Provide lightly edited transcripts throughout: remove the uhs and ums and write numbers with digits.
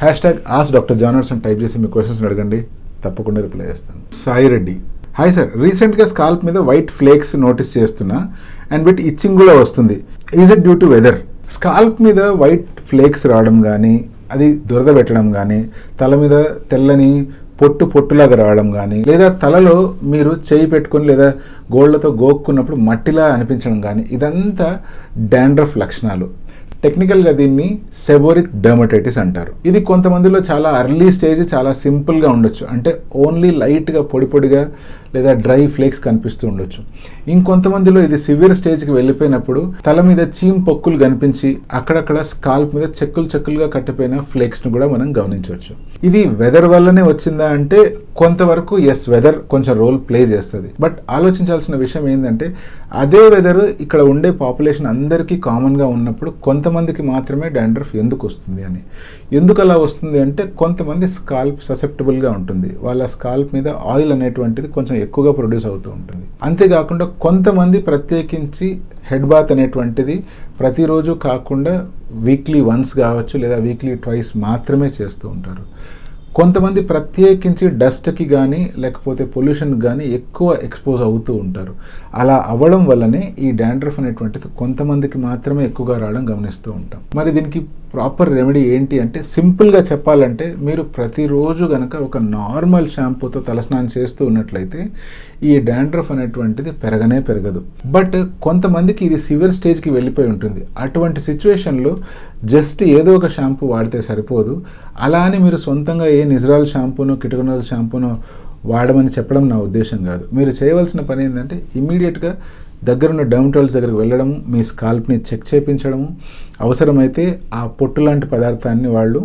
#AskDrJohners అని type చేసి మీ questions అడగండి, తప్పకుండా రిప్లై చేస్తాను. సాయి రెడ్డి, హాయ్ సార్, రీసెంట్గా స్కాల్ప్ మీద వైట్ ఫ్లేక్స్ నోటీస్ చేస్తున్నా అండ్ బిట్ ఇచ్చింగ్ కూడా వస్తుంది. Is it due to weather? Scalp మీద వైట్ ఫ్లేక్స్ రావడం కానీ, అది దురద పెట్టడం కానీ, తల మీద తెల్లని పొట్టులాగా రావడం కానీ, లేదా తలలో మీరు చేయి పెట్టుకొని లేదా గోళ్లతో గోక్కున్నప్పుడు మట్టిలా అనిపించడం కానీ, ఇదంతా డాండ్రఫ్ లక్షణాలు. టెక్నికల్గా దీన్ని సెబోరిక్ డర్మటైటిస్ అంటారు. ఇది కొంతమందిలో చాలా అర్లీ స్టేజ్, చాలా సింపుల్గా ఉండొచ్చు. అంటే ఓన్లీ లైట్గా పొడిగా లేదా డ్రై ఫ్లేక్స్ కనిపిస్తూ ఉండొచ్చు. ఇంకొంతమందిలో ఇది సివియర్ స్టేజ్కి వెళ్ళిపోయినప్పుడు తల మీద చీమ్ పొక్కులు కనిపించి అక్కడక్కడ స్కాల్ప్ మీద చెక్కులుగా కట్టిపోయిన ఫ్లేక్స్ను కూడా మనం గమనించవచ్చు. ఇది వెదర్ వల్లనే వచ్చిందా అంటే కొంతవరకు ఎస్, వెదర్ కొంచెం రోల్ ప్లే చేస్తుంది. బట్ ఆలోచించాల్సిన విషయం ఏంటంటే అదే వెదర్ ఇక్కడ ఉండే పాపులేషన్ అందరికీ కామన్గా ఉన్నప్పుడు కొంతమందికి మాత్రమే డాండ్రఫ్ ఎందుకు వస్తుంది అని. ఎందుకు అలా వస్తుంది అంటే కొంతమంది స్కాల్ప్ ససెప్టబుల్గా ఉంటుంది, వాళ్ళ స్కాల్ప్ మీద ఆయిల్ అనేటువంటిది కొంచెం ఎక్కువగా ప్రొడ్యూస్ అవుతూ ఉంటుంది. అంతేకాకుండా కొంతమంది ప్రత్యేకించి హెడ్ బాత్ అనేటువంటిది ప్రతిరోజు కాకుండా వీక్లీ వన్స్ కావచ్చు లేదా వీక్లీ ట్వైస్ మాత్రమే చేస్తూ ఉంటారు. కొంతమంది ప్రత్యేకించి డస్ట్కి కానీ లేకపోతే పొల్యూషన్కి కానీ ఎక్కువ ఎక్స్పోజ్ అవుతూ ఉంటారు. అలా అవ్వడం వల్లనే ఈ డాండ్రఫ్ అనేటువంటిది కొంతమందికి మాత్రమే ఎక్కువగా రావడం గమనిస్తూ ఉంటాం. మరి దీనికి ప్రాపర్ రెమెడీ ఏంటి అంటే సింపుల్గా చెప్పాలంటే మీరు ప్రతిరోజు కనుక ఒక నార్మల్ షాంపూతో తలస్నానం చేస్తూ ఉన్నట్లయితే ఈ డాండ్రఫ్ అనేటువంటిది పెరగదు. బట్ కొంతమందికి ఇది సివియర్ స్టేజ్కి వెళ్ళిపోయి ఉంటుంది. అటువంటి సిచ్యువేషన్లో జస్ట్ ఏదో ఒక షాంపూ వాడితే సరిపోదు. అలా అని మీరు సొంతంగా ఏ నిజరాల్ షాంపూనో కిటకనాల్ షాంపూనో వాడమని చెప్పడం నా ఉద్దేశం కాదు. మీరు చేయవలసిన పని ఏంటంటే ఇమ్మీడియట్గా దగ్గరున్న డర్మటాలజిస్ట్ దగ్గరికి వెళ్ళడము, మీ స్కాల్ప్ని చెక్ చేయించడము, అవసరమైతే ఆ పొట్టు లాంటి పదార్థాన్ని వాళ్ళు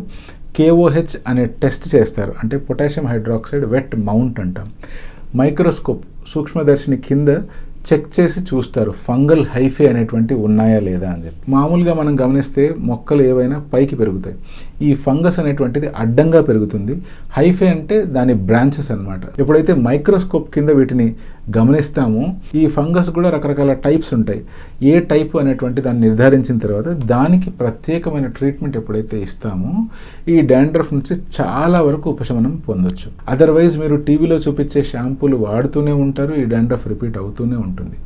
KOH అనే టెస్ట్ చేస్తారు. అంటే పొటాషియం హైడ్రాక్సైడ్ వెట్ మౌంట్ అంటాం. మైక్రోస్కోప్ సూక్ష్మదర్శిని కింద చెక్ చేసి చూస్తారు ఫంగల్ హైఫే అనేటువంటి ఉన్నాయా లేదా అని చెప్పి. మామూలుగా మనం గమనిస్తే మొక్కలు ఏవైనా పైకి పెరుగుతాయి, ఈ ఫంగస్ అనేటువంటిది అడ్డంగా పెరుగుతుంది. హైఫే అంటే దాని బ్రాంచెస్ అన్నమాట. ఎప్పుడైతే మైక్రోస్కోప్ కింద వీటిని గమనిస్తామో ఈ ఫంగస్ కూడా రకరకాల టైప్స్ ఉంటాయి. ఏ టైపు అనేటువంటి దాన్ని నిర్ధారించిన తర్వాత దానికి ప్రత్యేకమైన ట్రీట్మెంట్ ఎప్పుడైతే ఇస్తామో ఈ డాండ్రఫ్ నుంచి చాలా వరకు ఉపశమనం పొందొచ్చు. అదర్వైజ్ మీరు టీవీలో చూపించే షాంపూలు వాడుతూనే ఉంటారు, ఈ డాండ్రఫ్ రిపీట్ అవుతూనే ఉంటుంది.